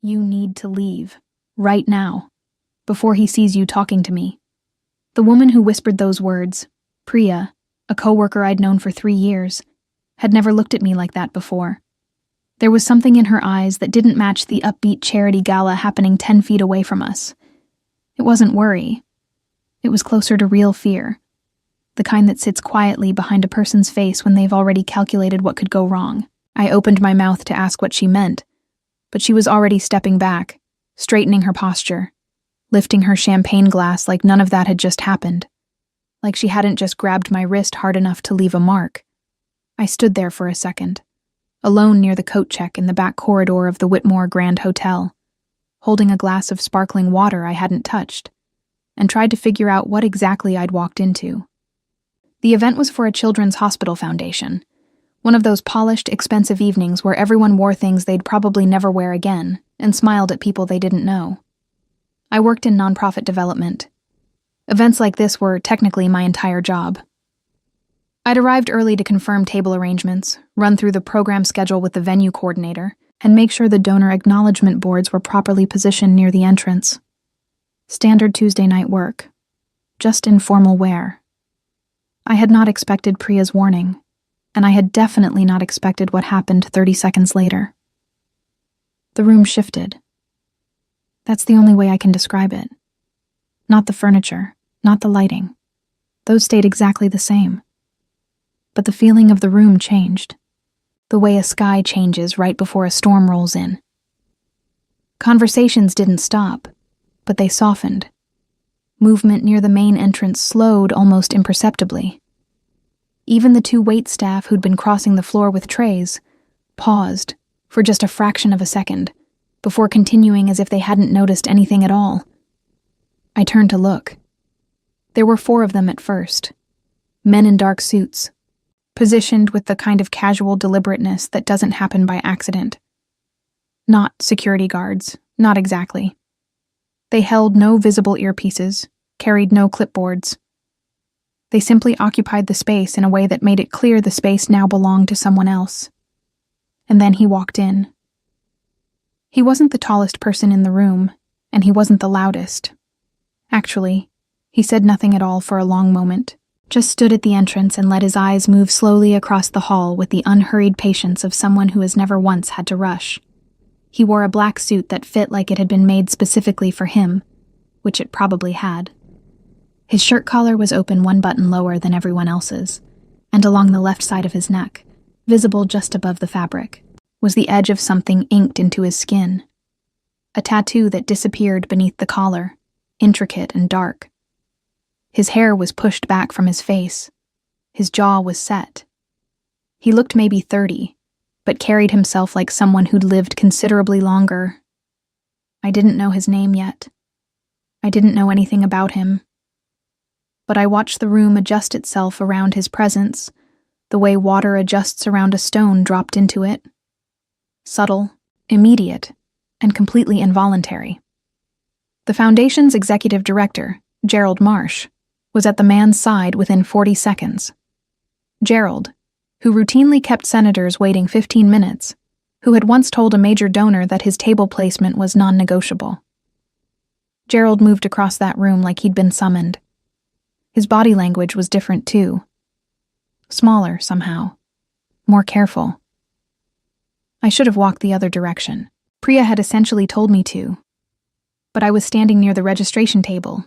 You need to leave. Right now. Before he sees you talking to me. The woman who whispered those words, Priya, a coworker I'd known for 3 years, had never looked at me like that before. There was something in her eyes that didn't match the upbeat charity gala happening 10 feet away from us. It wasn't worry. It was closer to real fear. The kind that sits quietly behind a person's face when they've already calculated what could go wrong. I opened my mouth to ask what she meant, but she was already stepping back, straightening her posture, lifting her champagne glass like none of that had just happened, like she hadn't just grabbed my wrist hard enough to leave a mark. I stood there for a second, alone near the coat check in the back corridor of the Whitmore Grand Hotel, holding a glass of sparkling water I hadn't touched, and tried to figure out what exactly I'd walked into. The event was for a children's hospital foundation, one of those polished, expensive evenings where everyone wore things they'd probably never wear again and smiled at people they didn't know. I worked in nonprofit development. Events like this were technically my entire job. I'd arrived early to confirm table arrangements, run through the program schedule with the venue coordinator, and make sure the donor acknowledgement boards were properly positioned near the entrance. Standard Tuesday night work. Just informal wear. I had not expected Priya's warning, and I had definitely not expected what happened 30 seconds later. The room shifted. That's the only way I can describe it. Not the furniture, not the lighting. Those stayed exactly the same. But the feeling of the room changed, the way a sky changes right before a storm rolls in. Conversations didn't stop, but they softened. Movement near the main entrance slowed almost imperceptibly. Even the 2 waitstaff who'd been crossing the floor with trays paused for just a fraction of a second before continuing as if they hadn't noticed anything at all. I turned to look. There were 4 of them at first, men in dark suits, positioned with the kind of casual deliberateness that doesn't happen by accident. Not security guards, not exactly. They held no visible earpieces, carried no clipboards. They simply occupied the space in a way that made it clear the space now belonged to someone else. And then he walked in. He wasn't the tallest person in the room, and he wasn't the loudest. Actually, he said nothing at all for a long moment, just stood at the entrance and let his eyes move slowly across the hall with the unhurried patience of someone who has never once had to rush. He wore a black suit that fit like it had been made specifically for him, which it probably had. His shirt collar was open 1 button lower than everyone else's, and along the left side of his neck, visible just above the fabric, was the edge of something inked into his skin. A tattoo that disappeared beneath the collar, intricate and dark. His hair was pushed back from his face. His jaw was set. He looked maybe 30, but carried himself like someone who'd lived considerably longer. I didn't know his name yet. I didn't know anything about him. But I watched the room adjust itself around his presence, the way water adjusts around a stone dropped into it. Subtle, immediate, and completely involuntary. The Foundation's executive director, Gerald Marsh, was at the man's side within 40 seconds. Gerald, who routinely kept senators waiting 15 minutes, who had once told a major donor that his table placement was non-negotiable. Gerald moved across that room like he'd been summoned. His body language was different too. Smaller, somehow. More careful. I should have walked the other direction. Priya had essentially told me to. But I was standing near the registration table,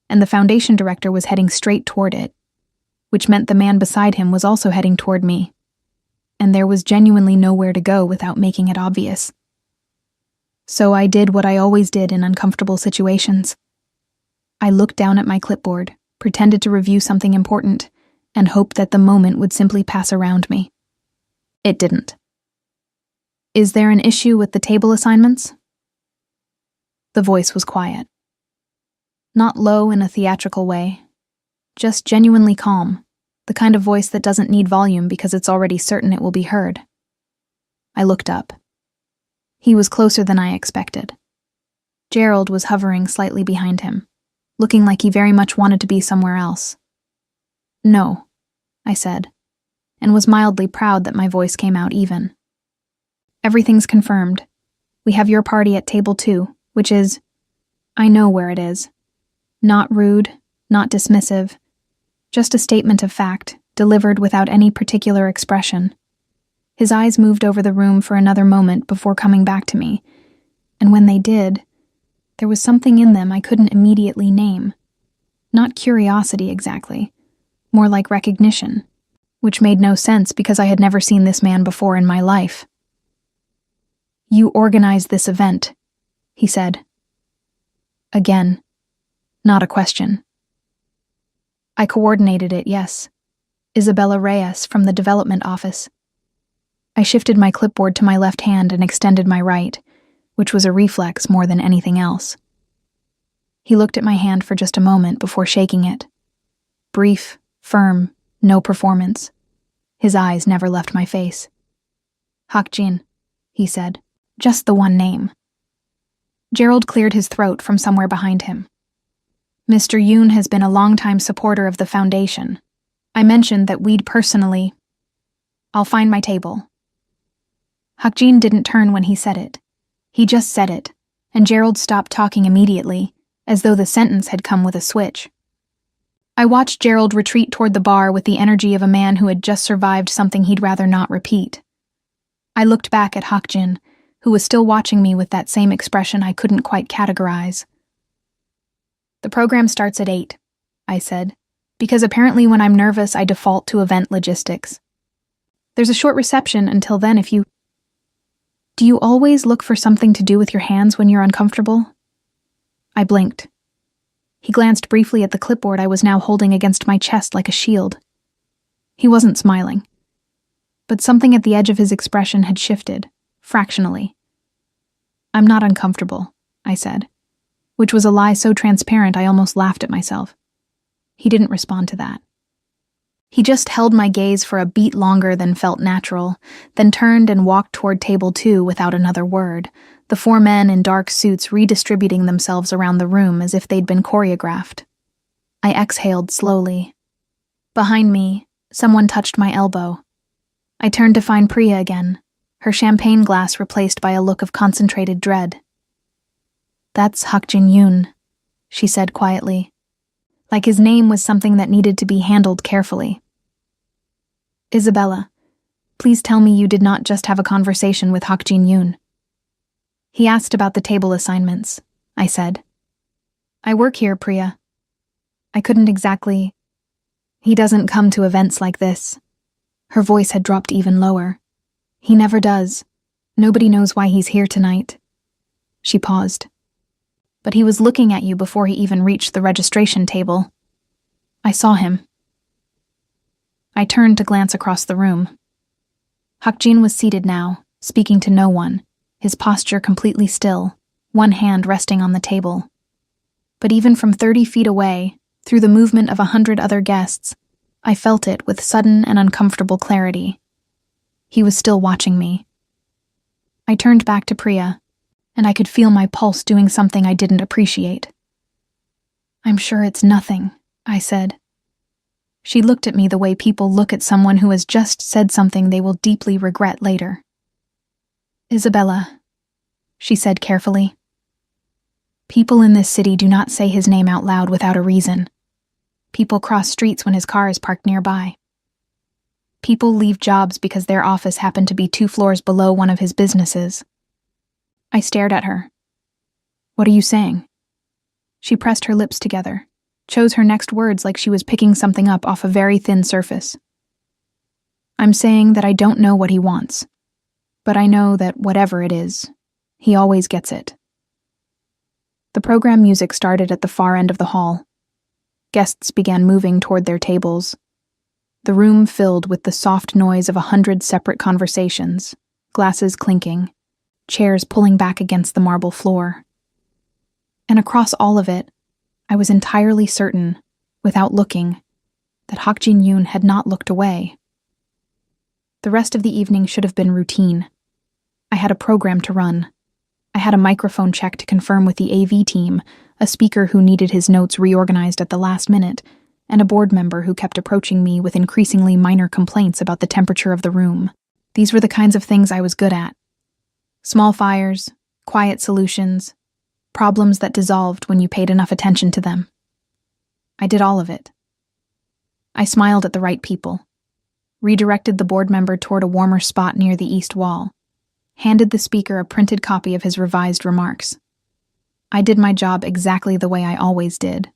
and the Foundation director was heading straight toward it, which meant the man beside him was also heading toward me, and there was genuinely nowhere to go without making it obvious. So I did what I always did in uncomfortable situations. I looked down at my clipboard, pretended to review something important, and hoped that the moment would simply pass around me. It didn't. Is there an issue with the table assignments? The voice was quiet. Not low in a theatrical way, just genuinely calm, the kind of voice that doesn't need volume because it's already certain it will be heard. I looked up. He was closer than I expected. Gerald was hovering slightly behind him, looking like he very much wanted to be somewhere else. No, I said, and was mildly proud that my voice came out even. Everything's confirmed. We have your party at table 2, which is, I know where it is. Not rude, not dismissive, just a statement of fact, delivered without any particular expression. His eyes moved over the room for another moment before coming back to me, and when they did, there was something in them I couldn't immediately name. Not curiosity exactly, more like recognition, which made no sense because I had never seen this man before in my life. You organized this event, he said. Again, not a question. I coordinated it, yes. Isabella Reyes from the development office. I shifted my clipboard to my left hand and extended my right, which was a reflex more than anything else. He looked at my hand for just a moment before shaking it. Brief, firm, no performance. His eyes never left my face. Hakjin, he said, just the one name. Gerald cleared his throat from somewhere behind him. Mr. Yoon has been a longtime supporter of the foundation. I mentioned that we'd personally... I'll find my table. Hakjin didn't turn when he said it. He just said it, and Gerald stopped talking immediately, as though the sentence had come with a switch. I watched Gerald retreat toward the bar with the energy of a man who had just survived something he'd rather not repeat. I looked back at Hakjin, who was still watching me with that same expression I couldn't quite categorize. The program starts at 8, I said, because apparently when I'm nervous I default to event logistics. There's a short reception until then if you... Do you always look for something to do with your hands when you're uncomfortable? I blinked. He glanced briefly at the clipboard I was now holding against my chest like a shield. He wasn't smiling. But something at the edge of his expression had shifted, fractionally. I'm not uncomfortable, I said, which was a lie so transparent I almost laughed at myself. He didn't respond to that. He just held my gaze for a beat longer than felt natural, then turned and walked toward table 2 without another word, the 4 men in dark suits redistributing themselves around the room as if they'd been choreographed. I exhaled slowly. Behind me, someone touched my elbow. I turned to find Priya again, her champagne glass replaced by a look of concentrated dread. That's Hakjin Yoon, she said quietly, like his name was something that needed to be handled carefully. Isabella, please tell me you did not just have a conversation with Hakjin Yoon. He asked about the table assignments, I said. I work here, Priya. I couldn't exactly... He doesn't come to events like this. Her voice had dropped even lower. He never does. Nobody knows why he's here tonight. She paused. But he was looking at you before he even reached the registration table. I saw him. I turned to glance across the room. Hakjin was seated now, speaking to no one, his posture completely still, one hand resting on the table. But even from 30 feet away, through the movement of 100 other guests, I felt it with sudden and uncomfortable clarity. He was still watching me. I turned back to Priya, and I could feel my pulse doing something I didn't appreciate. I'm sure it's nothing, I said. She looked at me the way people look at someone who has just said something they will deeply regret later. Isabella, she said carefully. People in this city do not say his name out loud without a reason. People cross streets when his car is parked nearby. People leave jobs because their office happened to be 2 floors below one of his businesses. I stared at her. What are you saying? She pressed her lips together, chose her next words like she was picking something up off a very thin surface. I'm saying that I don't know what he wants, but I know that whatever it is, he always gets it. The program music started at the far end of the hall. Guests began moving toward their tables. The room filled with the soft noise of 100 separate conversations, glasses clinking, chairs pulling back against the marble floor. And across all of it, I was entirely certain, without looking, that Hakjin Yoon had not looked away. The rest of the evening should have been routine. I had a program to run. I had a microphone check to confirm with the AV team, a speaker who needed his notes reorganized at the last minute, and a board member who kept approaching me with increasingly minor complaints about the temperature of the room. These were the kinds of things I was good at. Small fires, quiet solutions, problems that dissolved when you paid enough attention to them. I did all of it. I smiled at the right people, redirected the board member toward a warmer spot near the east wall, handed the speaker a printed copy of his revised remarks. I did my job exactly the way I always did,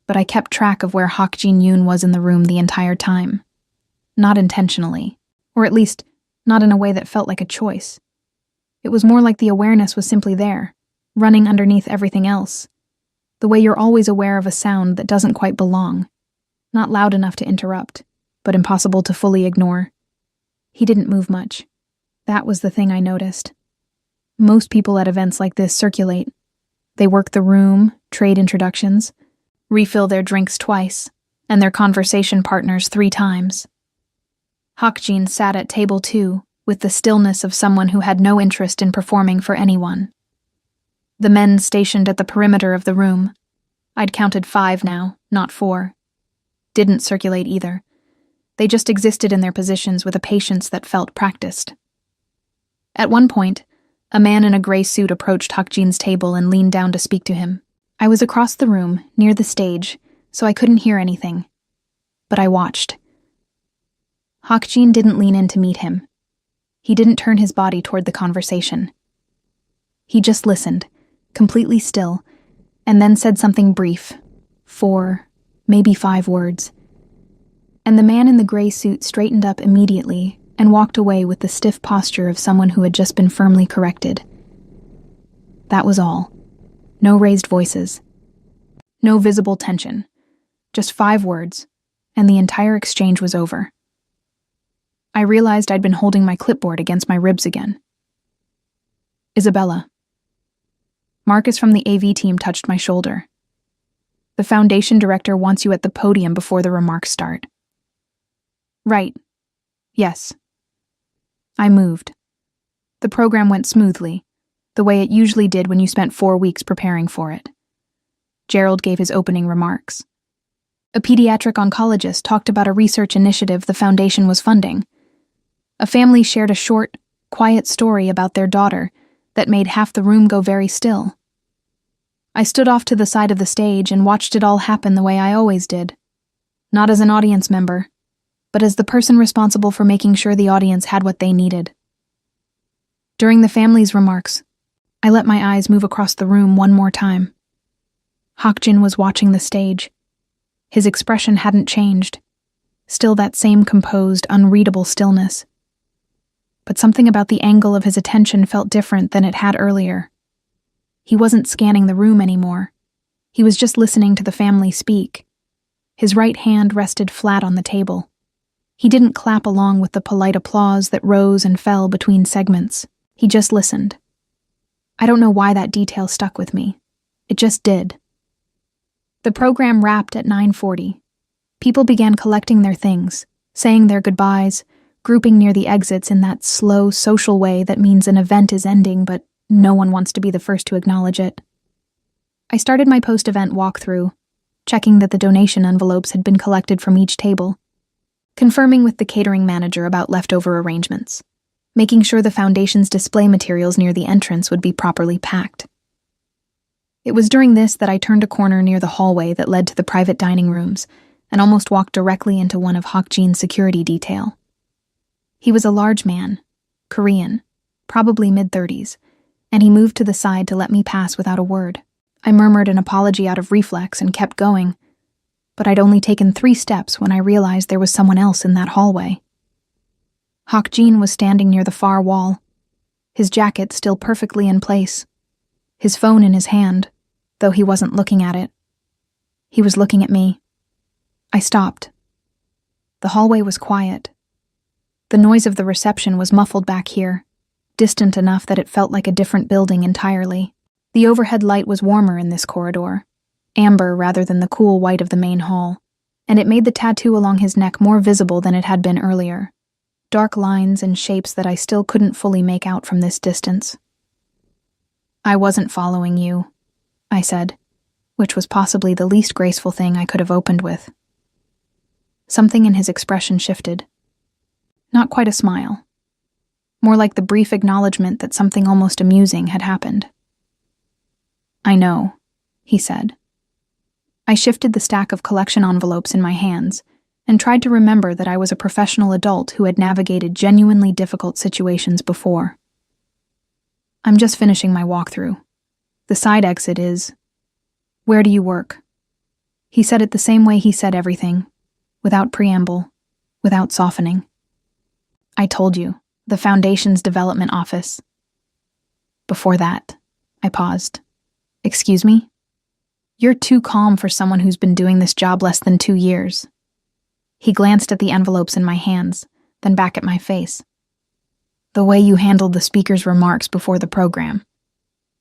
but I kept track of where Hak Jin-yoon was in the room the entire time. Not intentionally, or at least not in a way that felt like a choice. It was more like the awareness was simply there, running underneath everything else. The way you're always aware of a sound that doesn't quite belong. Not loud enough to interrupt, but impossible to fully ignore. He didn't move much. That was the thing I noticed. Most people at events like this circulate. They work the room, trade introductions, refill their drinks twice, and their conversation partners 3 times. Hakjin sat at table 2 with the stillness of someone who had no interest in performing for anyone. The men stationed at the perimeter of the room, I'd counted 5 now, not 4, didn't circulate either. They just existed in their positions with a patience that felt practiced. At one point, a man in a gray suit approached Hakjin's table and leaned down to speak to him. I was across the room, near the stage, so I couldn't hear anything. But I watched. Hakjin didn't lean in to meet him. He didn't turn his body toward the conversation. He just listened, completely still, and then said something brief, 4, maybe 5 words. And the man in the gray suit straightened up immediately and walked away with the stiff posture of someone who had just been firmly corrected. That was all. No raised voices. No visible tension. Just 5 words, and the entire exchange was over. I realized I'd been holding my clipboard against my ribs again. Isabella. Marcus from the AV team touched my shoulder. The foundation director wants you at the podium before the remarks start. Right. Yes. I moved. The program went smoothly, the way it usually did when you spent 4 weeks preparing for it. Gerald gave his opening remarks. A pediatric oncologist talked about a research initiative the foundation was funding. A family shared a short, quiet story about their daughter that made half the room go very still. I stood off to the side of the stage and watched it all happen the way I always did. Not as an audience member, but as the person responsible for making sure the audience had what they needed. During the family's remarks, I let my eyes move across the room one more time. Hakjin was watching the stage. His expression hadn't changed, still that same composed, unreadable stillness. But something about the angle of his attention felt different than it had earlier. He wasn't scanning the room anymore. He was just listening to the family speak. His right hand rested flat on the table. He didn't clap along with the polite applause that rose and fell between segments. He just listened. I don't know why that detail stuck with me. It just did. The program wrapped at 9:40. People began collecting their things, saying their goodbyes, grouping near the exits in that slow, social way that means an event is ending, but no one wants to be the first to acknowledge it. I started my post-event walkthrough, checking that the donation envelopes had been collected from each table, confirming with the catering manager about leftover arrangements, making sure the foundation's display materials near the entrance would be properly packed. It was during this that I turned a corner near the hallway that led to the private dining rooms and almost walked directly into one of Hakjin's security detail. He was a large man, Korean, probably mid-30s, and he moved to the side to let me pass without a word. I murmured an apology out of reflex and kept going, but I'd only taken 3 steps when I realized there was someone else in that hallway. Hakjin was standing near the far wall, his jacket still perfectly in place, his phone in his hand, though he wasn't looking at it. He was looking at me. I stopped. The hallway was quiet. The noise of the reception was muffled back here, distant enough that it felt like a different building entirely. The overhead light was warmer in this corridor, amber rather than the cool white of the main hall, and it made the tattoo along his neck more visible than it had been earlier. Dark lines and shapes that I still couldn't fully make out from this distance. I wasn't following you, I said, which was possibly the least graceful thing I could have opened with. Something in his expression shifted. Not quite a smile. more like the brief acknowledgement that something almost amusing had happened. "I know," he said. I shifted the stack of collection envelopes in my hands and tried to remember that I was a professional adult who had navigated genuinely difficult situations before. "I'm just finishing my walkthrough. The side exit is... Where do you work?" He said it the same way he said everything, without preamble, without softening. "I told you, the Foundation's development office." "Before that," I paused. "Excuse me? You're too calm for someone who's been doing this job less than 2 years." He glanced at the envelopes in my hands, then back at my face. "The way you handled the speaker's remarks before the program.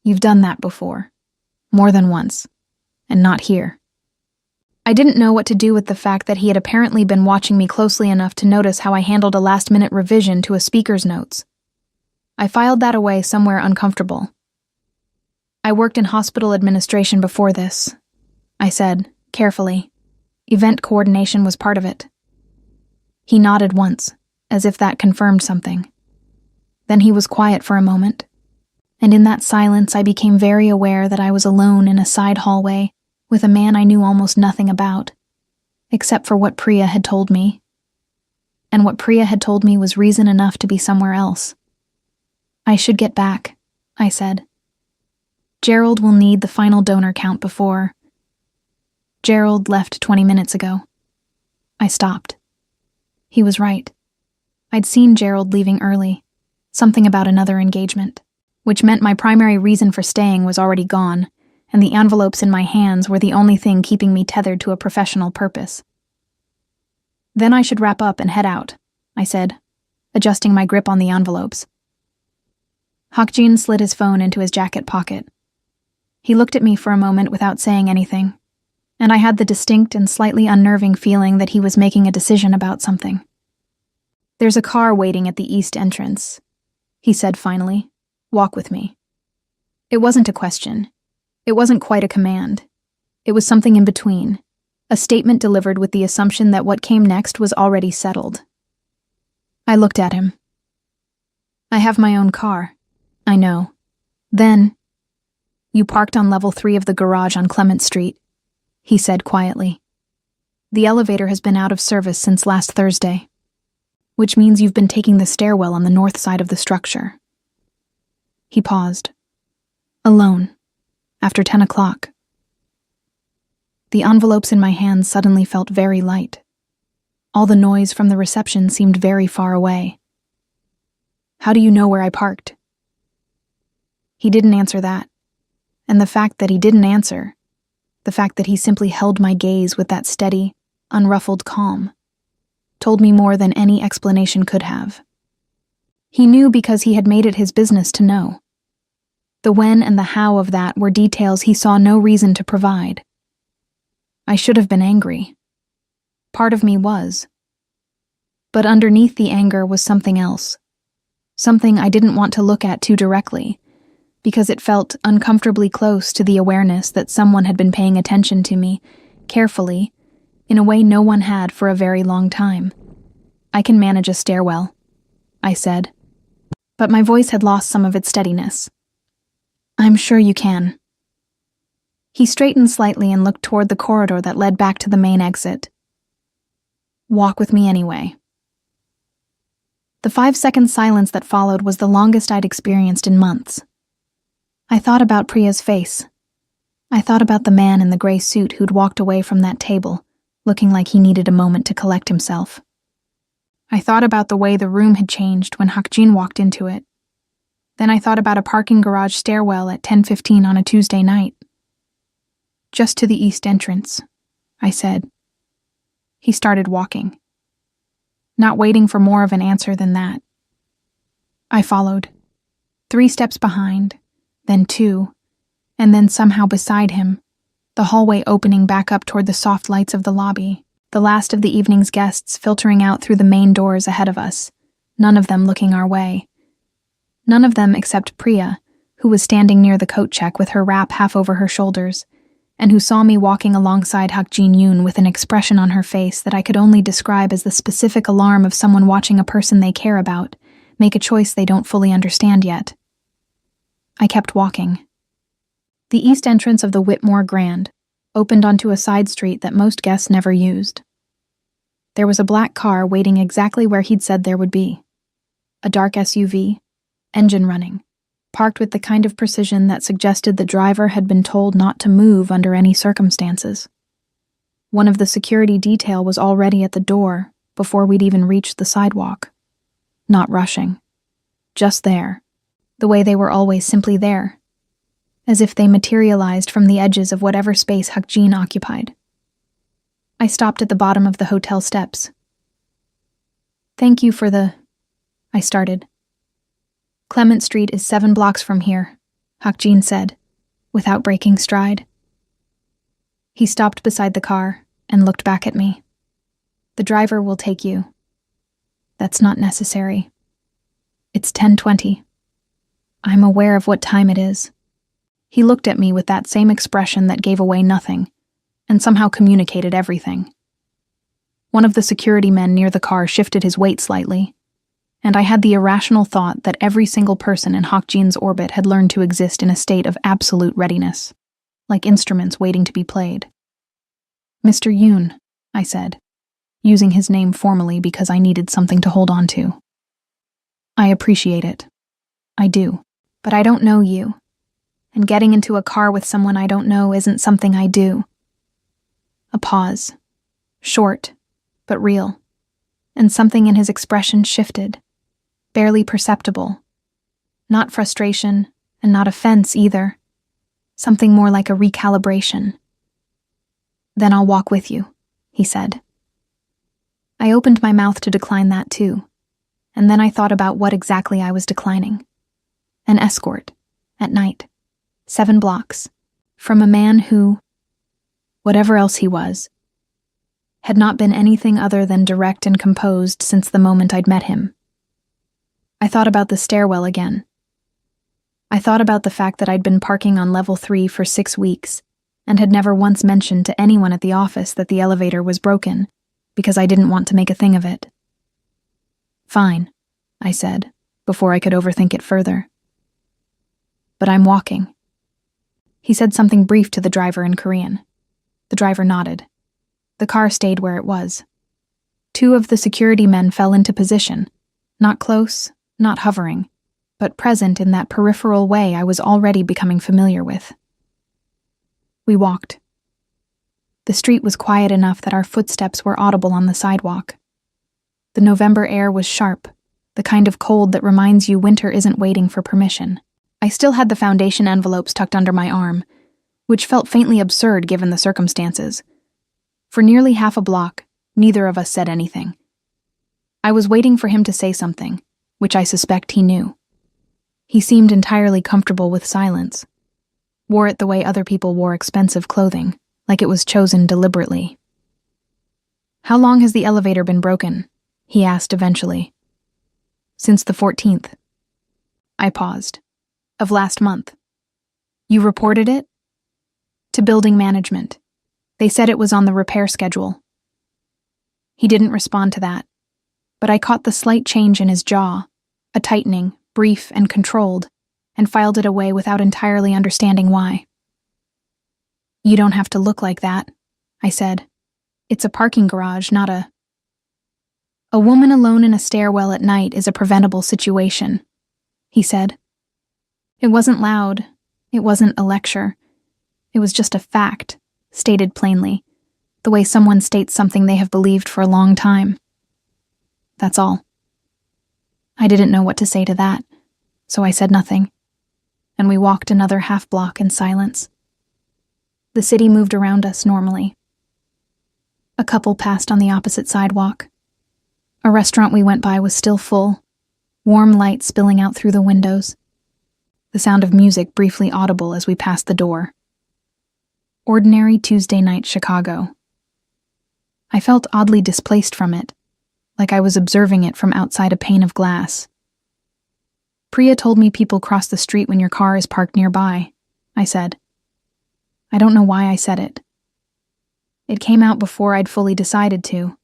You've done that before. More than once. And not here." I didn't know what to do with the fact that he had apparently been watching me closely enough to notice how I handled a last-minute revision to a speaker's notes. I filed that away somewhere uncomfortable. "I worked in hospital administration before this," I said, carefully. "Event coordination was part of it." He nodded once, as if that confirmed something. Then he was quiet for a moment, and in that silence I became very aware that I was alone in a side hallway with a man I knew almost nothing about, except for what Priya had told me. And what Priya had told me was reason enough to be somewhere else. "I should get back," I said. "Gerald will need the final donor count before..." "Gerald left 20 minutes ago." I stopped. He was right. I'd seen Gerald leaving early, something about another engagement, which meant my primary reason for staying was already gone, and the envelopes in my hands were the only thing keeping me tethered to a professional purpose. "Then I should wrap up and head out," I said, adjusting my grip on the envelopes. Hakjin slid his phone into his jacket pocket. He looked at me for a moment without saying anything, and I had the distinct and slightly unnerving feeling that he was making a decision about something. "There's a car waiting at the east entrance," he said finally. "Walk with me." It wasn't a question. It wasn't quite a command. It was something in between, a statement delivered with the assumption that what came next was already settled. I looked at him. "I have my own car." "I know." "Then..." "You parked on level 3 of the garage on Clement Street," he said quietly. "The elevator has been out of service since last Thursday, which means you've been taking the stairwell on the north side of the structure." He paused. "Alone. After 10 o'clock. The envelopes in my hands suddenly felt very light. All the noise from the reception seemed very far away. "How do you know where I parked?" He didn't answer that, and the fact that he didn't answer, the fact that he simply held my gaze with that steady, unruffled calm, told me more than any explanation could have. He knew because he had made it his business to know. The when and the how of that were details he saw no reason to provide. I should have been angry. Part of me was. But underneath the anger was something else. Something I didn't want to look at too directly, because it felt uncomfortably close to the awareness that someone had been paying attention to me, carefully, in a way no one had for a very long time. "I can manage a stairwell," I said, but my voice had lost some of its steadiness. "I'm sure you can." He straightened slightly and looked toward the corridor that led back to the main exit. "Walk with me anyway." The 5-second silence that followed was the longest I'd experienced in months. I thought about Priya's face. I thought about the man in the gray suit who'd walked away from that table, looking like he needed a moment to collect himself. I thought about the way the room had changed when Hakjin walked into it. Then I thought about a parking garage stairwell at 10:15 on a Tuesday night. "Just to the east entrance," I said. He started walking, not waiting for more of an answer than that. I followed, 3 steps behind, then 2, and then somehow beside him, the hallway opening back up toward the soft lights of the lobby, the last of the evening's guests filtering out through the main doors ahead of us, none of them looking our way. None of them except Priya, who was standing near the coat check with her wrap half over her shoulders, and who saw me walking alongside Hakjin Yoon with an expression on her face that I could only describe as the specific alarm of someone watching a person they care about, make a choice they don't fully understand yet. I kept walking. The east entrance of the Whitmore Grand opened onto a side street that most guests never used. There was a black car waiting exactly where he'd said there would be. A dark SUV, engine running, parked with the kind of precision that suggested the driver had been told not to move under any circumstances. One of the security detail was already at the door before we'd even reached the sidewalk. Not rushing. Just there. The way they were always simply there. As if they materialized from the edges of whatever space Hakjin occupied. I stopped at the bottom of the hotel steps. "Thank you for the..." I started. "Clement Street is 7 blocks from here," Hakjin said, without breaking stride. He stopped beside the car and looked back at me. "The driver will take you." "That's not necessary. It's 10:20. I'm aware of what time it is." He looked at me with that same expression that gave away nothing, and somehow communicated everything. One of the security men near the car shifted his weight slightly, and I had the irrational thought that every single person in Hakjin's orbit had learned to exist in a state of absolute readiness, like instruments waiting to be played. "Mr. Yoon," I said, using his name formally because I needed something to hold on to. "I appreciate it. I do. But I don't know you. And getting into a car with someone I don't know isn't something I do." A pause. Short, but real. And something in his expression shifted. Barely perceptible. Not frustration, and not offense either. Something more like a recalibration. "Then I'll walk with you," he said. I opened my mouth to decline that too, and then I thought about what exactly I was declining. An escort, at night, 7 blocks, from a man who, whatever else he was, had not been anything other than direct and composed since the moment I'd met him. I thought about the stairwell again. I thought about the fact that I'd been parking on level 3 for 6 weeks and had never once mentioned to anyone at the office that the elevator was broken because I didn't want to make a thing of it. "Fine," I said, before I could overthink it further. "But I'm walking." He said something brief to the driver in Korean. The driver nodded. The car stayed where it was. 2 of the security men fell into position, not close, not hovering, but present in that peripheral way I was already becoming familiar with. We walked. The street was quiet enough that our footsteps were audible on the sidewalk. The November air was sharp, the kind of cold that reminds you winter isn't waiting for permission. I still had the foundation envelopes tucked under my arm, which felt faintly absurd given the circumstances. For nearly half a block, neither of us said anything. I was waiting for him to say something, which I suspect he knew. He seemed entirely comfortable with silence. Wore it the way other people wore expensive clothing, like it was chosen deliberately. "How long has the elevator been broken?" he asked eventually. "Since the 14th. I paused. "Of last month. You reported it?" "To building management. They said it was on the repair schedule." He didn't respond to that, but I caught the slight change in his jaw, a tightening, brief and controlled, and filed it away without entirely understanding why. "You don't have to look like that," I said. "It's a parking garage, not a..." "A woman alone in a stairwell at night is a preventable situation," he said. It wasn't loud. It wasn't a lecture. It was just a fact, stated plainly, the way someone states something they have believed for a long time. That's all. I didn't know what to say to that, so I said nothing, and we walked another half block in silence. The city moved around us normally. A couple passed on the opposite sidewalk. A restaurant we went by was still full, warm light spilling out through the windows. The sound of music briefly audible as we passed the door. Ordinary Tuesday night Chicago. I felt oddly displaced from it, like I was observing it from outside a pane of glass. "Priya told me people cross the street when your car is parked nearby," I said. I don't know why I said it. It came out before I'd fully decided to.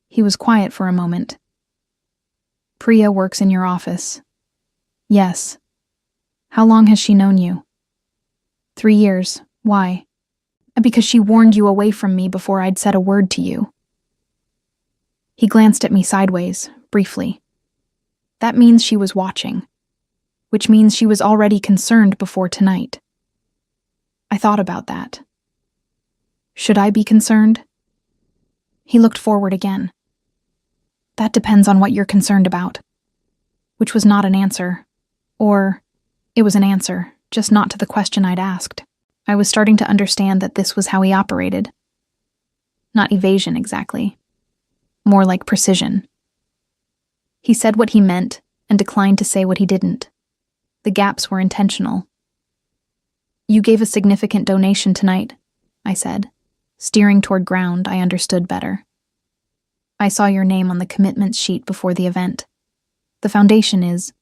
He was quiet for a moment. Priya works in your office. Yes. How long has she known you? 3 years. Why? Because she warned you away from me before I'd said a word to you. He glanced at me sideways, briefly. That means she was watching, which means she was already concerned before tonight. I thought about that. Should I be concerned? He looked forward again. That depends on what you're concerned about. Which was not an answer. Or, it was an answer, just not to the question I'd asked. I was starting to understand that this was how he operated. Not evasion, exactly. More like precision. He said what he meant and declined to say what he didn't. The gaps were intentional. You gave a significant donation tonight, I said. Steering toward ground, I understood better. I saw your name on the commitments sheet before the event. The foundation is...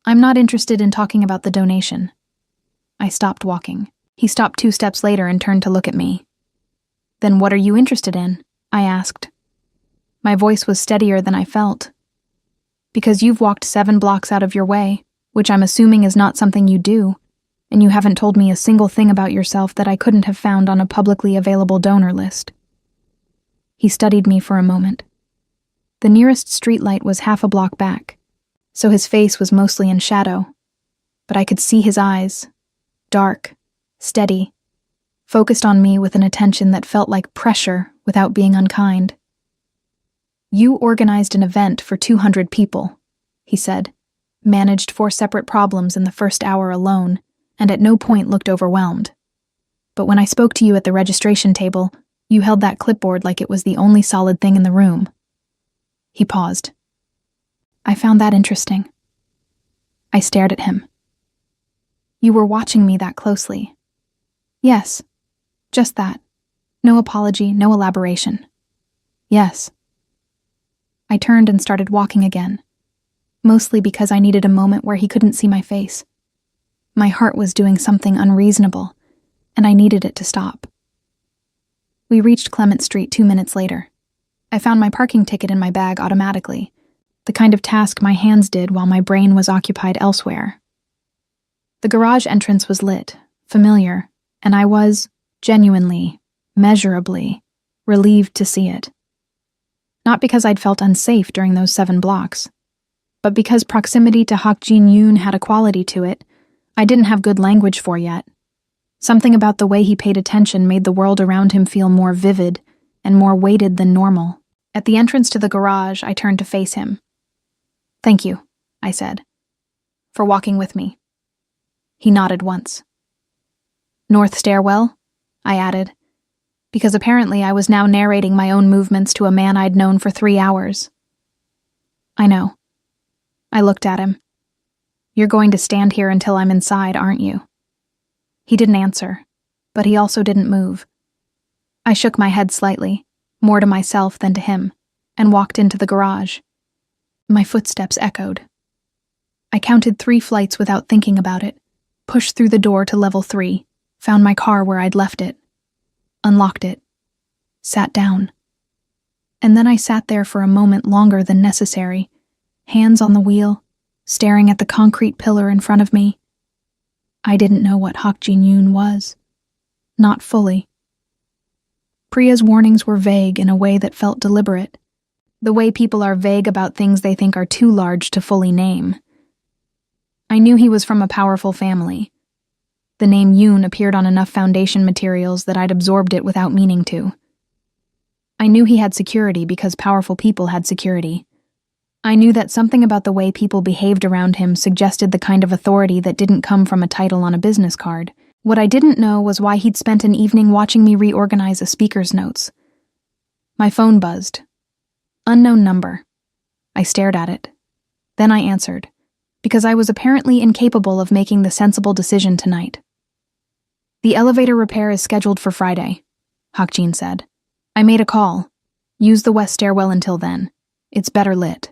I'm not interested in talking about the donation. I stopped walking. He stopped 2 steps later and turned to look at me. Then what are you interested in? I asked. My voice was steadier than I felt. Because you've walked 7 blocks out of your way, which I'm assuming is not something you do, and you haven't told me a single thing about yourself that I couldn't have found on a publicly available donor list. He studied me for a moment. The nearest streetlight was half a block back, so his face was mostly in shadow, but I could see his eyes, dark, steady, focused on me with an attention that felt like pressure without being unkind. You organized an event for 200 people, he said, managed 4 separate problems in the first hour alone, and at no point looked overwhelmed. But when I spoke to you at the registration table, you held that clipboard like it was the only solid thing in the room. He paused. I found that interesting. I stared at him. You were watching me that closely. Yes, just that. No apology, no elaboration. Yes. I turned and started walking again, mostly because I needed a moment where he couldn't see my face. My heart was doing something unreasonable, and I needed it to stop. We reached Clement Street 2 minutes later. I found my parking ticket in my bag automatically, the kind of task my hands did while my brain was occupied elsewhere. The garage entrance was lit, familiar, and I was, genuinely, measurably, relieved to see it. Not because I'd felt unsafe during those 7 blocks, but because proximity to Hak Jin-yoon had a quality to it I didn't have good language for yet. Something about the way he paid attention made the world around him feel more vivid and more weighted than normal. At the entrance to the garage, I turned to face him. Thank you, I said, for walking with me. He nodded once. North stairwell? I added, because apparently I was now narrating my own movements to a man I'd known for 3 hours. I know. I looked at him. You're going to stand here until I'm inside, aren't you? He didn't answer, but he also didn't move. I shook my head slightly, more to myself than to him, and walked into the garage. My footsteps echoed. I counted 3 flights without thinking about it, pushed through the door to level 3, found my car where I'd left it, unlocked it, sat down. And then I sat there for a moment longer than necessary, hands on the wheel, staring at the concrete pillar in front of me. I didn't know what Hak Jin-yoon was. Not fully. Priya's warnings were vague in a way that felt deliberate, the way people are vague about things they think are too large to fully name. I knew he was from a powerful family. The name Yoon appeared on enough foundation materials that I'd absorbed it without meaning to. I knew he had security because powerful people had security. I knew that something about the way people behaved around him suggested the kind of authority that didn't come from a title on a business card. What I didn't know was why he'd spent an evening watching me reorganize a speaker's notes. My phone buzzed. Unknown number. I stared at it. Then I answered, because I was apparently incapable of making the sensible decision tonight. The elevator repair is scheduled for Friday, Hak Jin said. I made a call. Use the west stairwell until then. It's better lit.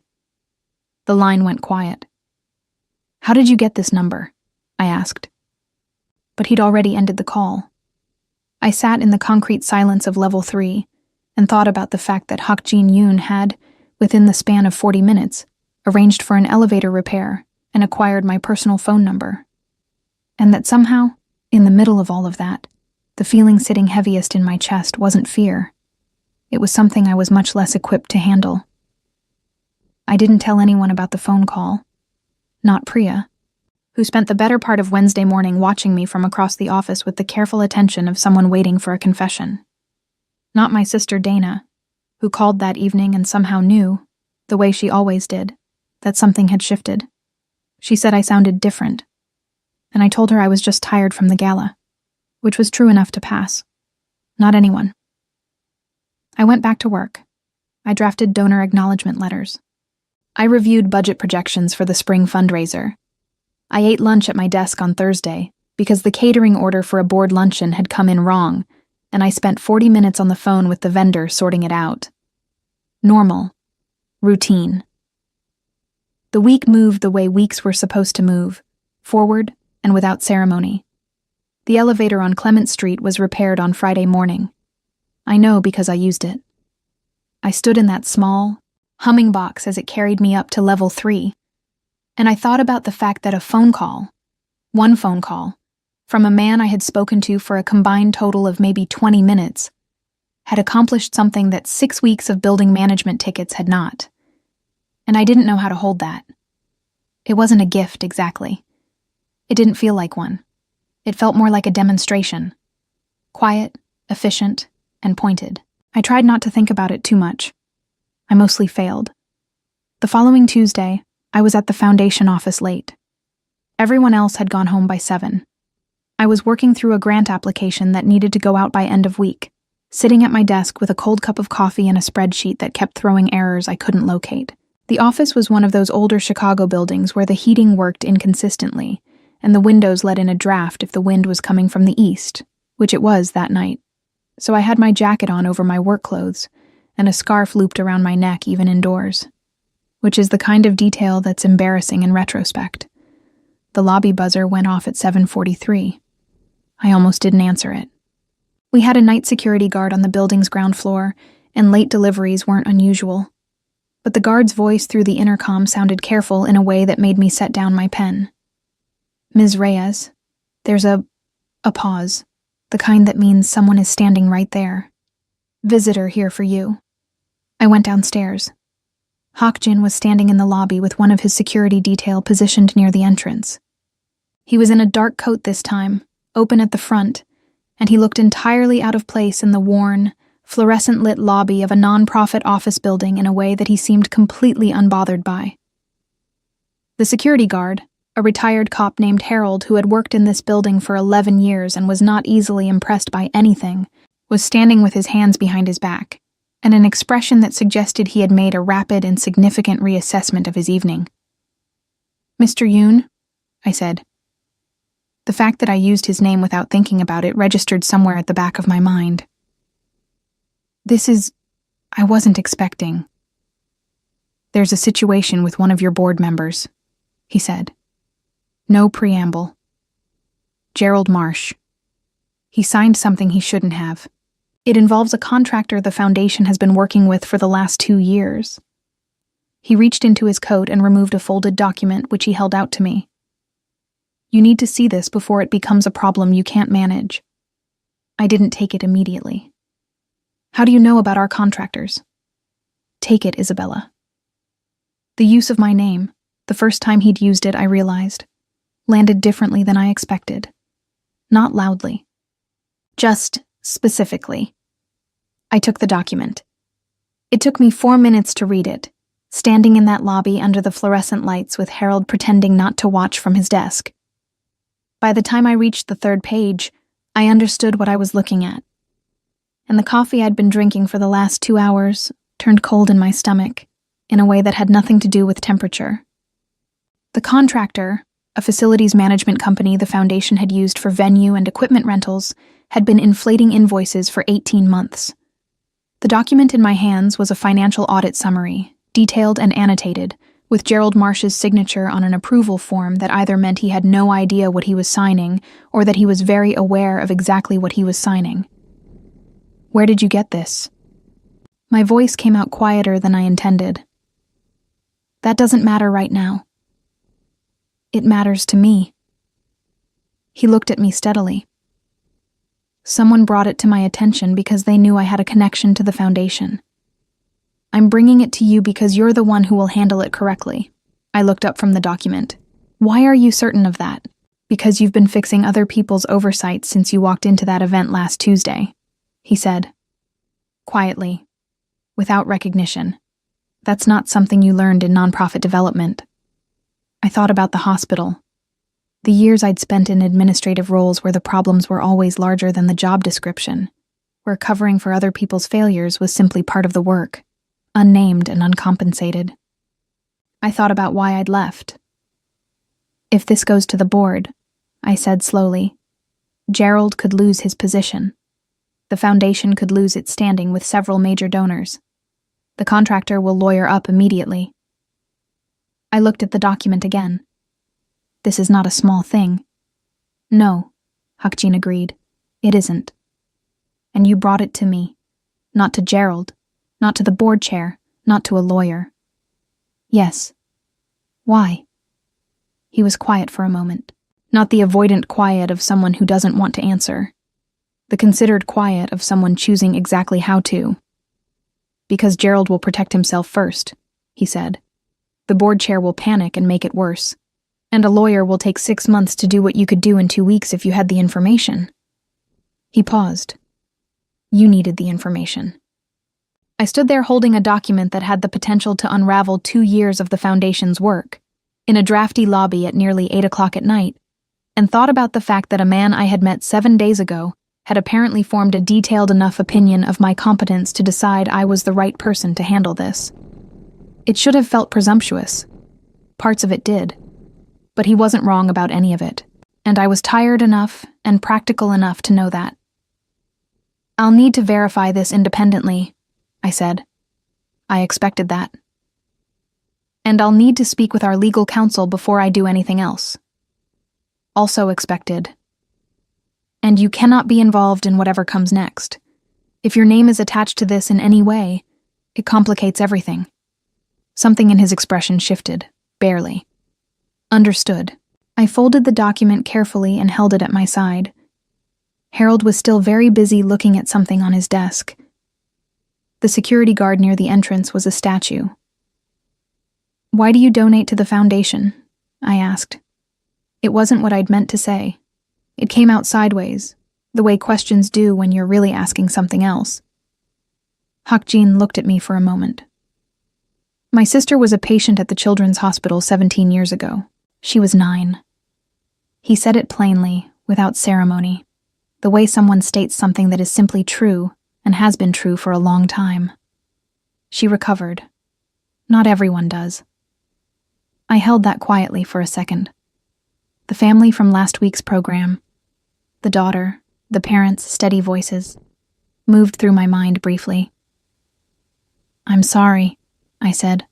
The line went quiet. How did you get this number? I asked. But he'd already ended the call. I sat in the concrete silence of level 3 and thought about the fact that Hak Jin-yoon had, within the span of 40 minutes, arranged for an elevator repair, and acquired my personal phone number. And that somehow, in the middle of all of that, the feeling sitting heaviest in my chest wasn't fear. It was something I was much less equipped to handle. I didn't tell anyone about the phone call. Not Priya, who spent the better part of Wednesday morning watching me from across the office with the careful attention of someone waiting for a confession. Not my sister Dana, who called that evening and somehow knew, the way she always did, that something had shifted. She said I sounded different, and I told her I was just tired from the gala, which was true enough to pass. Not anyone. I went back to work. I drafted donor acknowledgement letters. I reviewed budget projections for the spring fundraiser. I ate lunch at my desk on Thursday because the catering order for a board luncheon had come in wrong, and I spent 40 minutes on the phone with the vendor sorting it out. Normal. Routine. The week moved the way weeks were supposed to move, forward and without ceremony. The elevator on Clement Street was repaired on Friday morning. I know because I used it. I stood in that small, humming box as it carried me up to level 3, and I thought about the fact that one phone call, from a man I had spoken to for a combined total of maybe 20 minutes, had accomplished something that 6 weeks of building management tickets had not. And I didn't know how to hold that. It wasn't a gift, exactly. It didn't feel like one. It felt more like a demonstration. Quiet, efficient, and pointed. I tried not to think about it too much. I mostly failed. The following Tuesday, I was at the foundation office late. Everyone else had gone home by 7. I was working through a grant application that needed to go out by end of week, sitting at my desk with a cold cup of coffee and a spreadsheet that kept throwing errors I couldn't locate. The office was one of those older Chicago buildings where the heating worked inconsistently, and the windows let in a draft if the wind was coming from the east, which it was that night. So I had my jacket on over my work clothes, and a scarf looped around my neck even indoors, which is the kind of detail that's embarrassing in retrospect. The lobby buzzer went off at 7:43. I almost didn't answer it. We had a night security guard on the building's ground floor, and late deliveries weren't unusual. But the guard's voice through the intercom sounded careful in a way that made me set down my pen. Ms. Reyes, there's a pause, the kind that means someone is standing right there. Visitor here for you. I went downstairs. Hokjin was standing in the lobby with one of his security detail positioned near the entrance. He was in a dark coat this time, open at the front, and he looked entirely out of place in the worn, fluorescent-lit lobby of a non-profit office building in a way that he seemed completely unbothered by. The security guard, a retired cop named Harold who had worked in this building for 11 years and was not easily impressed by anything, was standing with his hands behind his back, and an expression that suggested he had made a rapid and significant reassessment of his evening. "Mr. Yoon," I said. The fact that I used his name without thinking about it registered somewhere at the back of my mind. I wasn't expecting. "There's a situation with one of your board members," he said. No preamble. Gerald Marsh. He signed something he shouldn't have. It involves a contractor the foundation has been working with for the last 2 years. He reached into his coat and removed a folded document which he held out to me. "You need to see this before it becomes a problem you can't manage." I didn't take it immediately. "How do you know about our contractors?" "Take it, Isabella." The use of my name, the first time he'd used it, I realized, landed differently than I expected. Not loudly. Just specifically. I took the document. It took me 4 minutes to read it, standing in that lobby under the fluorescent lights with Harold pretending not to watch from his desk. By the time I reached the 3rd page, I understood what I was looking at. And the coffee I'd been drinking for the last 2 hours turned cold in my stomach, in a way that had nothing to do with temperature. The contractor, a facilities management company the foundation had used for venue and equipment rentals, had been inflating invoices for 18 months. The document in my hands was a financial audit summary, detailed and annotated, with Gerald Marsh's signature on an approval form that either meant he had no idea what he was signing or that he was very aware of exactly what he was signing. "Where did you get this?" My voice came out quieter than I intended. That doesn't matter right now. It matters to me. He looked at me steadily. Someone brought it to my attention because they knew I had a connection to the Foundation. I'm bringing it to you because you're the one who will handle it correctly. I looked up from the document. Why are you certain of that? Because you've been fixing other people's oversight since you walked into that event last Tuesday, he said. Quietly, without recognition. That's not something you learned in nonprofit development. I thought about the hospital. The years I'd spent in administrative roles where the problems were always larger than the job description, where covering for other people's failures was simply part of the work, unnamed and uncompensated. I thought about why I'd left. If this goes to the board, I said slowly, Gerald could lose his position. The Foundation could lose its standing with several major donors. The contractor will lawyer up immediately. I looked at the document again. This is not a small thing. No, Hakjin agreed. It isn't. And you brought it to me. Not to Gerald. Not to the board chair. Not to a lawyer. Yes. Why? He was quiet for a moment. Not the avoidant quiet of someone who doesn't want to answer. The considered quiet of someone choosing exactly how to. Because Gerald will protect himself first, he said. The board chair will panic and make it worse. And a lawyer will take 6 months to do what you could do in 2 weeks if you had the information. He paused. You needed the information. I stood there holding a document that had the potential to unravel 2 years of the Foundation's work, in a drafty lobby at nearly 8 o'clock at night, and thought about the fact that a man I had met 7 days ago had apparently formed a detailed enough opinion of my competence to decide I was the right person to handle this. It should have felt presumptuous. Parts of it did. But he wasn't wrong about any of it, and I was tired enough and practical enough to know that. I'll need to verify this independently, I said. I expected that. And I'll need to speak with our legal counsel before I do anything else. Also expected. And you cannot be involved in whatever comes next. If your name is attached to this in any way, it complicates everything. Something in his expression shifted, barely. Understood. I folded the document carefully and held it at my side. Harold was still very busy looking at something on his desk. The security guard near the entrance was a statue. Why do you donate to the Foundation? I asked. It wasn't what I'd meant to say. It came out sideways, the way questions do when you're really asking something else. Hakjin looked at me for a moment. My sister was a patient at the Children's Hospital 17 years ago. She was 9. He said it plainly, without ceremony, the way someone states something that is simply true and has been true for a long time. She recovered. Not everyone does. I held that quietly for a second. The family from last week's program, the daughter, the parents' steady voices, moved through my mind briefly. I'm sorry, I said,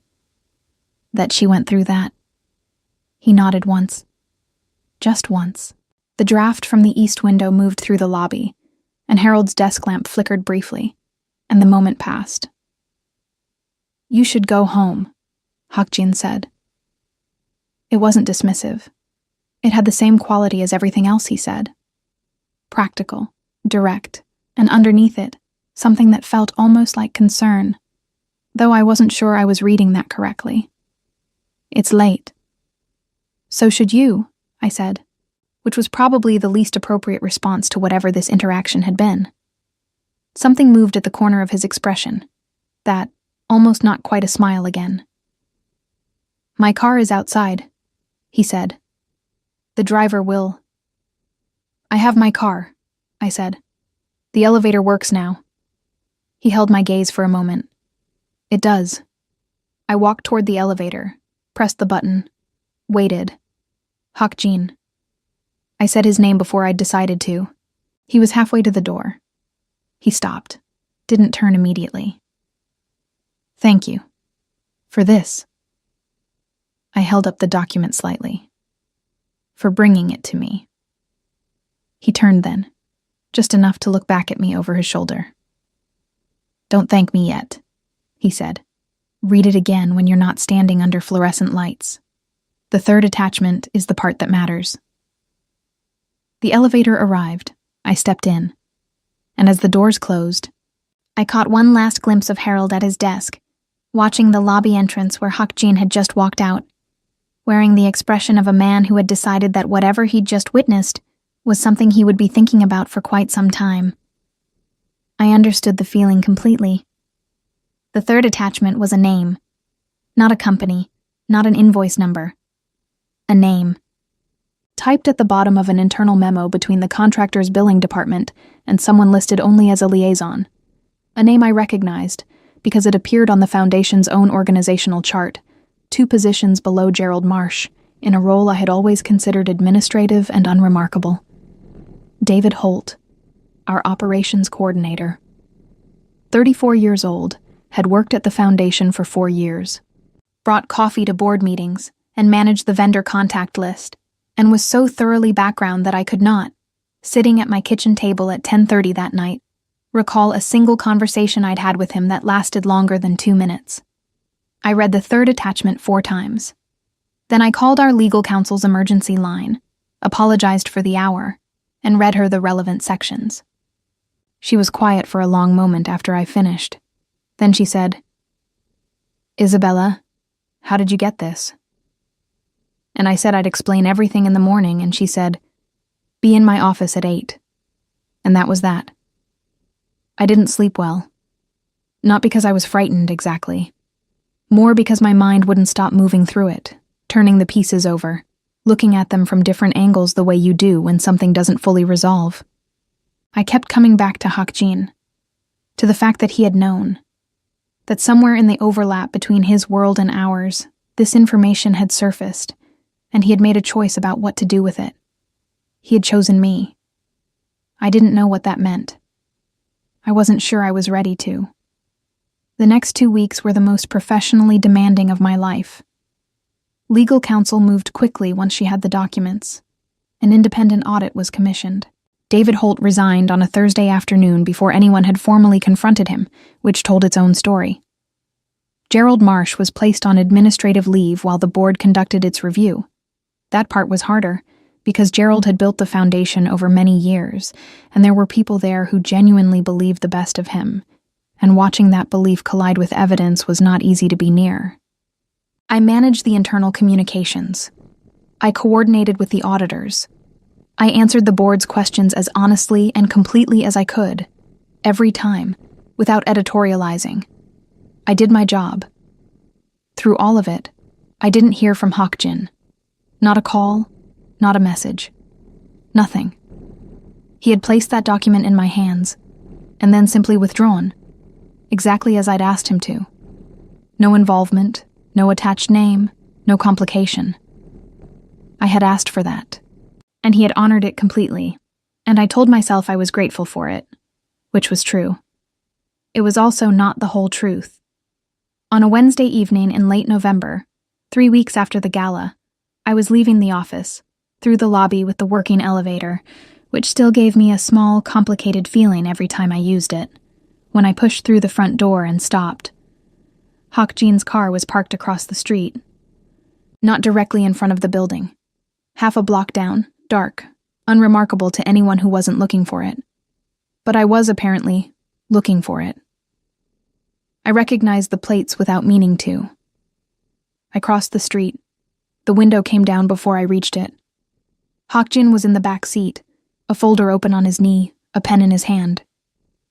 that she went through that. He nodded once. Just once. The draft from the east window moved through the lobby, and Harold's desk lamp flickered briefly, and the moment passed. You should go home, Hakjin said. It wasn't dismissive. It had the same quality as everything else he said. Practical, direct, and underneath it, something that felt almost like concern, though I wasn't sure I was reading that correctly. It's late. So should you, I said, which was probably the least appropriate response to whatever this interaction had been. Something moved at the corner of his expression, that, almost not quite a smile again. My car is outside, he said. The driver will. I have my car, I said. The elevator works now. He held my gaze for a moment. It does. I walked toward the elevator, pressed the button, waited. Hakjin. I said his name before I'd decided to. He was halfway to the door. He stopped, didn't turn immediately. Thank you. For this. I held up the document slightly. For bringing it to me. He turned then, just enough to look back at me over his shoulder. Don't thank me yet, he said. Read it again when you're not standing under fluorescent lights. The third attachment is the part that matters. The elevator arrived. I stepped in. And as the doors closed, I caught one last glimpse of Harold at his desk, watching the lobby entrance where Hak-Jin had just walked out, wearing the expression of a man who had decided that whatever he'd just witnessed was something he would be thinking about for quite some time. I understood the feeling completely. The third attachment was a name. Not a company, not an invoice number. A name. Typed at the bottom of an internal memo between the contractor's billing department and someone listed only as a liaison. A name I recognized because it appeared on the Foundation's own organizational chart, 2 positions below Gerald Marsh, in a role I had always considered administrative and unremarkable. David Holt, our operations coordinator. 34 years old, had worked at the Foundation for 4 years, brought coffee to board meetings, and managed the vendor contact list, and was so thoroughly background that I could not, sitting at my kitchen table at 10:30 that night, recall a single conversation I'd had with him that lasted longer than 2 minutes. I read the third attachment 4 times. Then I called our legal counsel's emergency line, apologized for the hour, and read her the relevant sections. She was quiet for a long moment after I finished. Then she said, "Isabella, how did you get this?" And I said I'd explain everything in the morning, and she said, "Be in my office at 8. And that was that. I didn't sleep well. Not because I was frightened, exactly. More because my mind wouldn't stop moving through it, turning the pieces over, looking at them from different angles the way you do when something doesn't fully resolve. I kept coming back to Hak-Jin, to the fact that he had known, that somewhere in the overlap between his world and ours, this information had surfaced, and he had made a choice about what to do with it. He had chosen me. I didn't know what that meant. I wasn't sure I was ready to. The next 2 weeks were the most professionally demanding of my life. Legal counsel moved quickly once she had the documents. An independent audit was commissioned. David Holt resigned on a Thursday afternoon before anyone had formally confronted him, which told its own story. Gerald Marsh was placed on administrative leave while the board conducted its review. That part was harder, because Gerald had built the Foundation over many years, and there were people there who genuinely believed the best of him, and watching that belief collide with evidence was not easy to be near. I managed the internal communications. I coordinated with the auditors. I answered the board's questions as honestly and completely as I could, every time, without editorializing. I did my job. Through all of it, I didn't hear from Hak-Jin. Not a call, not a message. Nothing. He had placed that document in my hands, and then simply withdrawn, exactly as I'd asked him to. No involvement, no attached name, no complication. I had asked for that, and he had honored it completely, and I told myself I was grateful for it, which was true. It was also not the whole truth. On a Wednesday evening in late November, 3 weeks after the gala, I was leaving the office, through the lobby with the working elevator, which still gave me a small, complicated feeling every time I used it, when I pushed through the front door and stopped. Hak-Jin's car was parked across the street. Not directly in front of the building. Half a block down, dark, unremarkable to anyone who wasn't looking for it. But I was, apparently, looking for it. I recognized the plates without meaning to. I crossed the street. The window came down before I reached it. Hak-Jin was in the back seat, a folder open on his knee, a pen in his hand.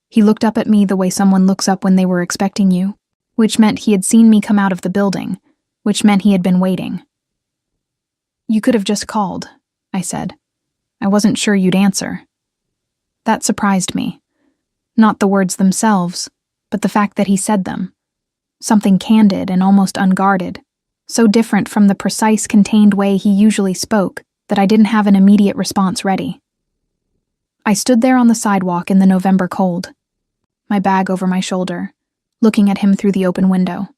He looked up at me the way someone looks up when they were expecting you, which meant he had seen me come out of the building, which meant he had been waiting. "You could have just called," I said. "I wasn't sure you'd answer." That surprised me. Not the words themselves, but the fact that he said them. Something candid and almost unguarded, so different from the precise, contained way he usually spoke that I didn't have an immediate response ready. I stood there on the sidewalk in the November cold, my bag over my shoulder, looking at him through the open window.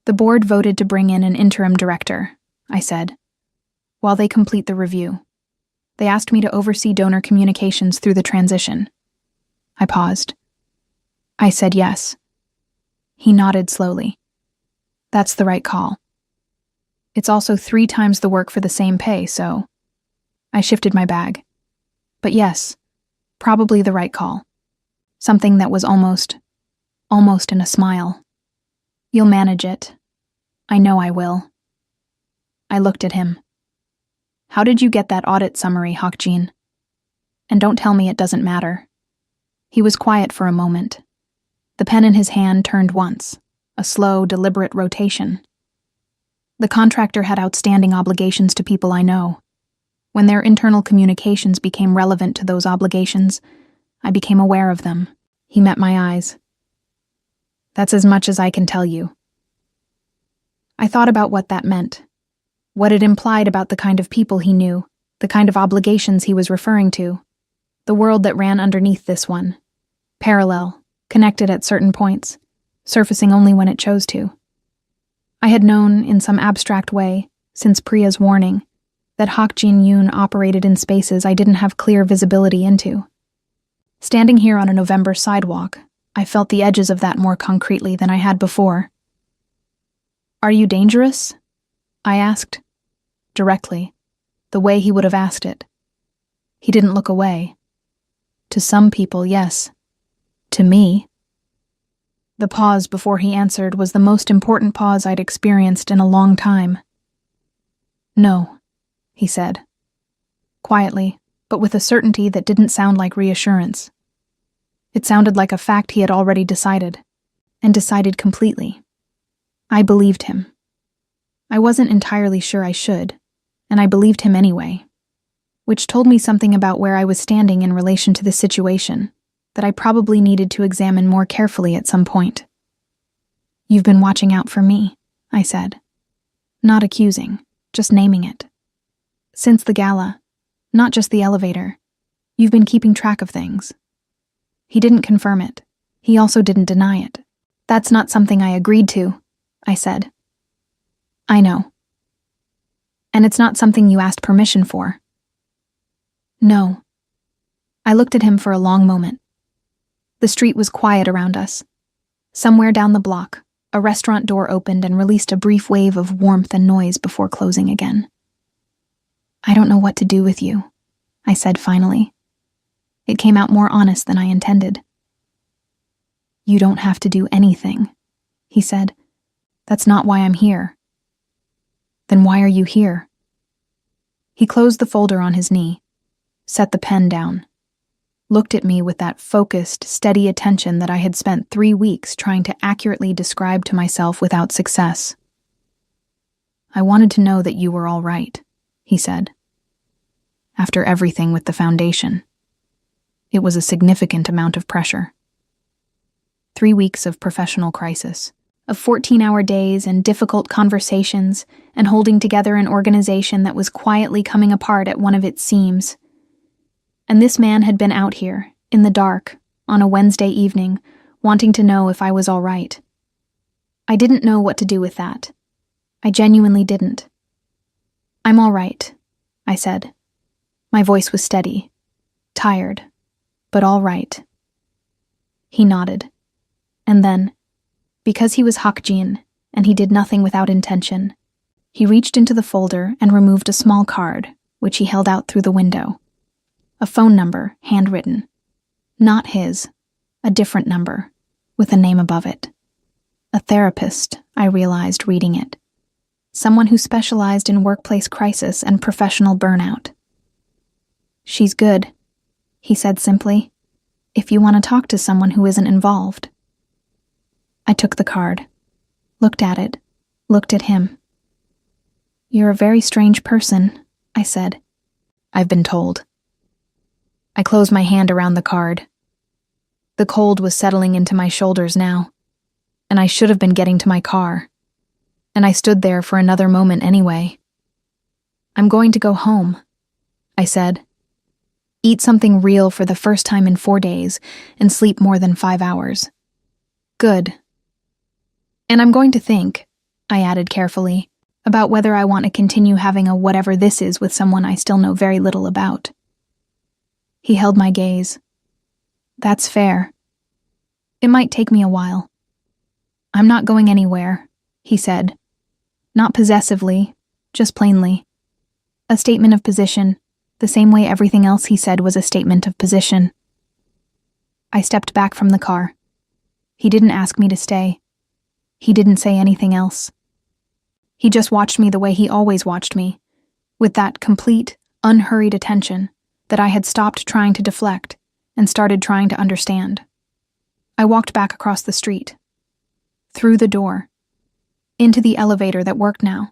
"The board voted to bring in an interim director," I said, "while they complete the review. They asked me to oversee donor communications through the transition." I paused. I said yes. He nodded slowly. That's the right call. It's also 3 times the work for the same pay, so I shifted my bag. But yes, probably the right call. Something that was almost in a smile. You'll manage it. I know I will. I looked at him. How did you get that audit summary, Hokjin? And don't tell me it doesn't matter. He was quiet for a moment. The pen in his hand turned once, a slow, deliberate rotation. The contractor had outstanding obligations to people I know. When their internal communications became relevant to those obligations, I became aware of them. He met my eyes. That's as much as I can tell you. I thought about what that meant, what it implied about the kind of people he knew, the kind of obligations he was referring to, the world that ran underneath this one, parallel, connected at certain points, surfacing only when it chose to. I had known, in some abstract way, since Priya's warning, that Hokjin Yoon operated in spaces I didn't have clear visibility into. Standing here on a November sidewalk, I felt the edges of that more concretely than I had before. Are you dangerous? I asked. Directly, the way he would have asked it. He didn't look away. To some people, yes. To me. The pause before he answered was the most important pause I'd experienced in a long time. No, he said. Quietly, but with a certainty that didn't sound like reassurance. It sounded like a fact he had already decided, and decided completely. I believed him. I wasn't entirely sure I should, and I believed him anyway, which told me something about where I was standing in relation to the situation that I probably needed to examine more carefully at some point. You've been watching out for me, I said. Not accusing, just naming it. Since the gala, not just the elevator, you've been keeping track of things. He didn't confirm it. He also didn't deny it. That's not something I agreed to, I said. I know. And it's not something you asked permission for. No. I looked at him for a long moment. The street was quiet around us. Somewhere down the block, a restaurant door opened and released a brief wave of warmth and noise before closing again. I don't know what to do with you, I said finally. It came out more honest than I intended. You don't have to do anything, he said. That's not why I'm here. Then why are you here? He closed the folder on his knee, set the pen down, looked at me with that focused, steady attention that I had spent 3 weeks trying to accurately describe to myself without success. I wanted to know that you were all right, he said. After everything with the foundation. It was a significant amount of pressure. 3 weeks of professional crisis, of 14-hour days and difficult conversations, and holding together an organization that was quietly coming apart at one of its seams. And this man had been out here, in the dark, on a Wednesday evening, wanting to know if I was all right. I didn't know what to do with that. I genuinely didn't. I'm all right, I said. My voice was steady, tired, but all right. He nodded. And then, because he was Hokjin, and he did nothing without intention, he reached into the folder and removed a small card, which he held out through the window. A phone number, handwritten. Not his, a different number, with a name above it. A therapist, I realized reading it. Someone who specialized in workplace crisis and professional burnout. She's good, he said simply, if you want to talk to someone who isn't involved. I took the card, looked at it, looked at him. You're a very strange person, I said. I've been told. I closed my hand around the card. The cold was settling into my shoulders now, and I should have been getting to my car. And I stood there for another moment anyway. I'm going to go home, I said. Eat something real for the first time in 4 days and sleep more than 5 hours. Good. And I'm going to think, I added carefully, about whether I want to continue having a whatever this is with someone I still know very little about. He held my gaze. That's fair. It might take me a while. I'm not going anywhere, he said. Not possessively, just plainly. A statement of position, the same way everything else he said was a statement of position. I stepped back from the car. He didn't ask me to stay. He didn't say anything else. He just watched me the way he always watched me, with that complete, unhurried attention that I had stopped trying to deflect and started trying to understand. I walked back across the street, through the door, into the elevator that worked now,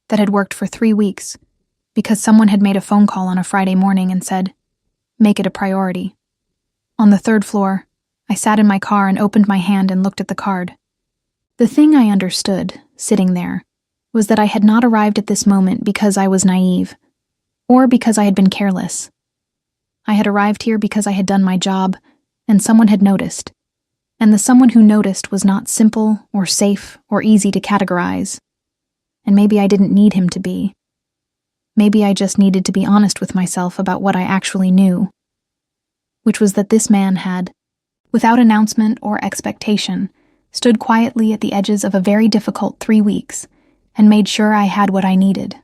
that had worked for 3 weeks, because someone had made a phone call on a Friday morning and said, "Make it a priority." On the 3rd floor, I sat in my car and opened my hand and looked at the card. The thing I understood, sitting there, was that I had not arrived at this moment because I was naive, or because I had been careless. I had arrived here because I had done my job, and someone had noticed, and the someone who noticed was not simple or safe or easy to categorize. And maybe I didn't need him to be. Maybe I just needed to be honest with myself about what I actually knew, which was that this man had, without announcement or expectation, stood quietly at the edges of a very difficult 3 weeks and made sure I had what I needed.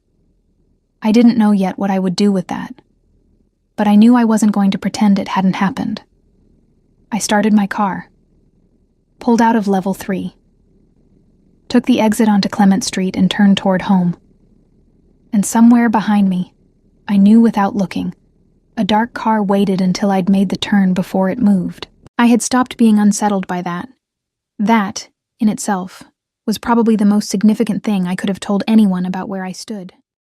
I didn't know yet what I would do with that, but I knew I wasn't going to pretend it hadn't happened. I started my car, pulled out of level 3, took the exit onto Clement Street and turned toward home. And somewhere behind me, I knew without looking, a dark car waited until I'd made the turn before it moved. I had stopped being unsettled by that. That, in itself, was probably the most significant thing I could have told anyone about where I stood.